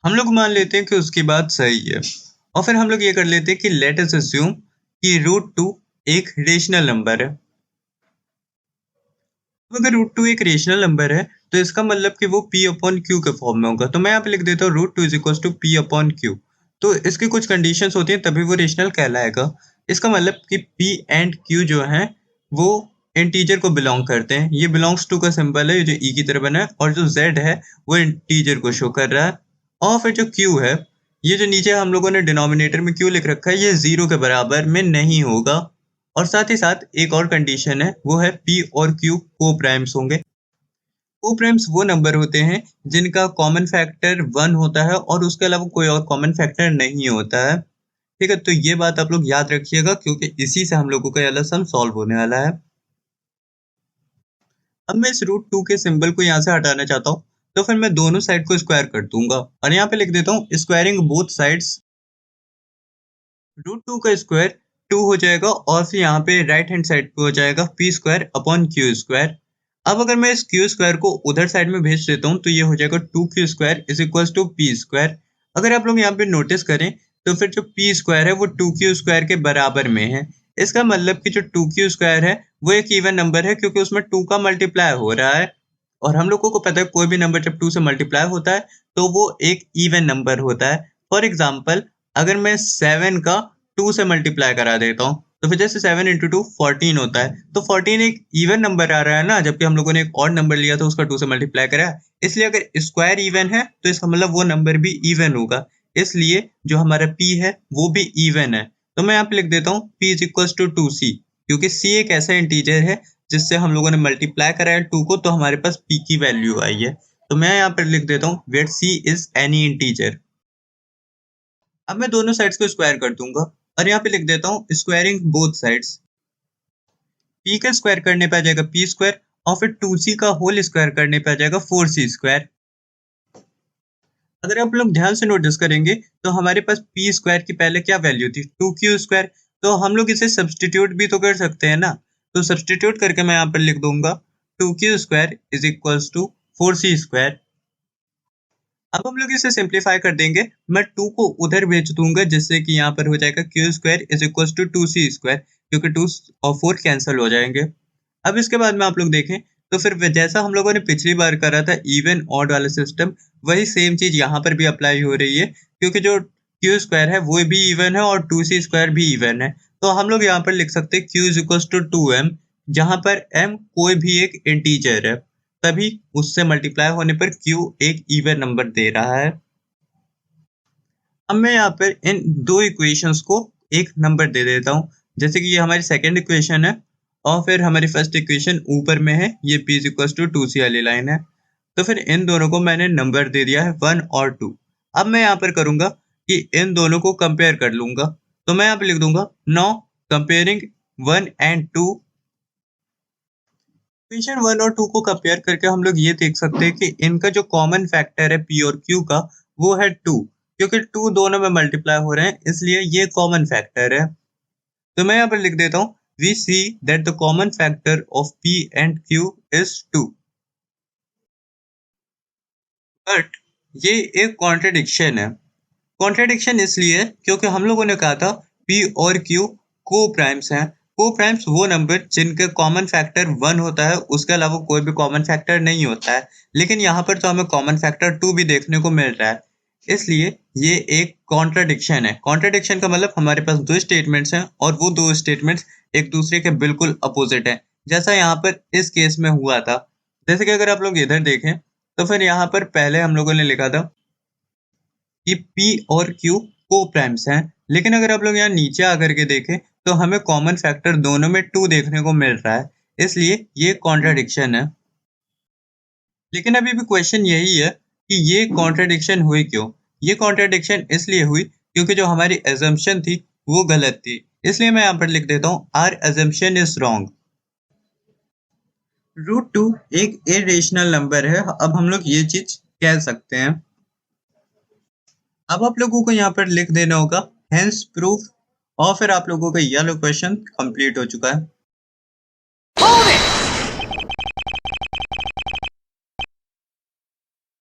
हम लोग मान लेते हैं कि उसकी बात सही है और फिर हम लोग ये कर लेते हैं कि लेट अस अस्यूम कि रूट टू एक रेशनल नंबर है। तो अगर रूट टू एक रेशनल नंबर है तो इसका मतलब कि वो p अपॉन क्यू के फॉर्म में होगा। तो मैं यहाँ पे लिख देता हूँ root two is equal to P upon Q. तो इसकी कुछ कंडीशंस होती हैं तभी वो रेशनल कहलाएगा। इसका मतलब कि p एंड q जो है वो इंटीजर को बिलोंग करते हैं। ये बिलोंग्स टू का सिंबल है जो e की तरह बना है और जो z है वो इंटीजर को शो कर रहा है। और फिर जो q है, ये जो नीचे हम लोगों ने डिनोमिनेटर में q लिख रखा है, ये जीरो के बराबर में नहीं होगा। और साथ ही साथ एक और कंडीशन है, वो है p और q को प्राइम्स होंगे। को प्राइम्स वो नंबर होते हैं जिनका कॉमन फैक्टर 1 होता है और उसके अलावा कोई और कॉमन फैक्टर नहीं होता है। ठीक है, तो ये बात आप लोग याद रखिएगा क्योंकि इसी से हम लोगों का ये वाला सम सॉल्व होने वाला है। अब मैं इस रूट टू के सिंबल को यहाँ से हटाना चाहता हूँ, तो फिर मैं दोनों साइड को स्क्वायर कर दूंगा और यहाँ पे लिख देता हूँ squaring both sides. Root two का स्क्वायर 2 हो जाएगा और फिर यहाँ पे राइट हैंड साइड पे हो जाएगा P square upon Q square. अब अगर मैं इस क्यू स्क्वायर को उधर साइड में भेज देता हूँ तो ये हो जाएगा 2q square is equal to P square. अगर आप लोग यहाँ पे नोटिस करें तो फिर जो पी स्क्वायर है वो 2q स्क्वायर के बराबर में है। इसका मतलब कि जो 2q स्क्वायर है वो एक इवन नंबर है क्योंकि उसमें 2 का मल्टीप्लाई हो रहा है। और हम लोगों को पता है कोई भी नंबर जब 2 से मल्टीप्लाई होता है तो वो एक इवन नंबर होता है। फॉर एग्जाम्पल, अगर मैं 7 का 2 से मल्टीप्लाई करा देता हूँ तो फिर जैसे 7 इंटू टू 14 होता है, तो 14 एक इवन नंबर आ रहा है ना, जबकि हम लोगों ने एक और नंबर लिया था उसका 2 से मल्टीप्लाई करा। इसलिए अगर स्क्वायर इवन है तो इसका मतलब वो नंबर भी इवन होगा। इसलिए जो हमारा p है वो भी इवन है। तो मैं यहाँ पे लिख देता हूँ p is equal to 2c, क्योंकि c एक ऐसा इंटीजर है जिससे हम लोगों ने मल्टीप्लाई कराया 2 को, तो हमारे पास p की वैल्यू आई है। तो मैं यहाँ पर लिख देता हूँ where c is any integer. अब मैं दोनों साइड्स को स्क्वायर कर दूंगा और यहाँ पे लिख देता हूँ स्क्वायरिंग बोथ साइड्स। p का स्क्वायर करने पे आ जाएगा p स्क्वायर और फिर 2c का होल स्क्वायर करने पे आ जाएगा 4c स्क्वायर। अगर आप लोग ध्यान से नोटिस करेंगे तो हमारे पास p स्क्वायर की पहले क्या वैल्यू थी, 2q स्क्वायर। तो हम लोग इसे सब्सटीट्यूट भी तो कर सकते हैं ना। तो सब्सटीट्यूट करके मैं यहाँ पर लिख दूंगा 2q square is equals to 4c square. अब हम लोग इसे सिंप्लीफाई कर देंगे। मैं 2 को उधर भेज दूंगा जिससे कि यहाँ पर हो जाएगा q square is equal to 2c square, क्योंकि 2 और 4 कैंसिल हो जाएंगे। अब इसके बाद में आप लोग देखें तो फिर जैसा हम लोगों ने पिछली बार करा था इवन ऑड वाला सिस्टम, वही सेम चीज यहाँ पर भी अप्लाई हो रही है, क्योंकि जो q स्क्वायर है वो भी इवन है और 2c स्क्वायर भी इवन है। तो हम लोग यहाँ पर लिख सकते हैं q is equal to 2m, जहाँ पर m कोई भी एक इंटीजर है, तभी उससे मल्टीप्लाई होने पर q एक इवन नंबर दे रहा है। अब मैं यहाँ पर इन दो इक्वेशंस को एक नंबर दे देता हूँ, जैसे कि ये हमारी सेकंड इक्वेशन है और फिर हमारी फर्स्ट इक्वेशन ऊपर में है, ये p is equal to 2c वाली लाइन है। तो फिर इन दोनों को मैंने नंबर दे दिया है 1 और 2। अब मैं यहाँ पर करूंगा कि इन दोनों को कंपेयर कर लूंगा। तो मैं यहाँ पे लिख दूंगा नाउ कंपेयरिंग 1 एंड 2। इक्वेशन 1 और 2 को कंपेयर करके हम लोग ये देख सकते हैं कि इनका जो कॉमन फैक्टर है p और q का, वो है 2। क्योंकि 2 दोनों में मल्टीप्लाई हो रहे हैं इसलिए ये कॉमन फैक्टर है। तो मैं यहाँ पर लिख देता हूँ we see that the common factor of p and q is 2। But ये एक कॉन्ट्रडिक्शन है। कॉन्ट्रडिक्शन इसलिए क्योंकि हम लोगों ने कहा था p और q को प्राइम्स हैं। को प्राइम्स वो नंबर जिनके कॉमन फैक्टर 1 होता है, उसके अलावा कोई भी कॉमन फैक्टर नहीं होता है। लेकिन यहाँ पर तो हमें कॉमन फैक्टर 2 भी देखने को मिल रहा है, इसलिए ये एक कॉन्ट्रडिक्शन है। कॉन्ट्रडिक्शन का मतलब हमारे पास दो स्टेटमेंट्स हैं और वो दो स्टेटमेंट्स एक दूसरे के बिल्कुल अपोजिट हैं, जैसा यहाँ पर इस केस में हुआ था। जैसे कि अगर आप लोग इधर देखें तो फिर यहाँ पर पहले हम लोगों ने लिखा था कि P और Q को प्राइम्स हैं, लेकिन अगर आप लोग यहाँ नीचे आकर के देखें तो हमें कॉमन फैक्टर दोनों में 2 देखने को मिल रहा है, इसलिए ये कॉन्ट्रडिक्शन है। लेकिन अभी भी क्वेश्चन यही है कि ये कॉन्ट्रडिक्शन हुई क्यों। ये कॉन्ट्रडिक्शन इसलिए हुई क्योंकि जो हमारी एजम्पशन थी वो गलत थी। इसलिए मैं यहाँ पर लिख देता हूँ our assumption is wrong. Root two एक इरेशनल नंबर है, अब हम लोग ये चीज कह सकते हैं। अब आप लोगों को यहाँ पर लिख देना होगा हेंस प्रूफ और फिर आप लोगों का ये वाला क्वेश्चन कंप्लीट हो चुका है।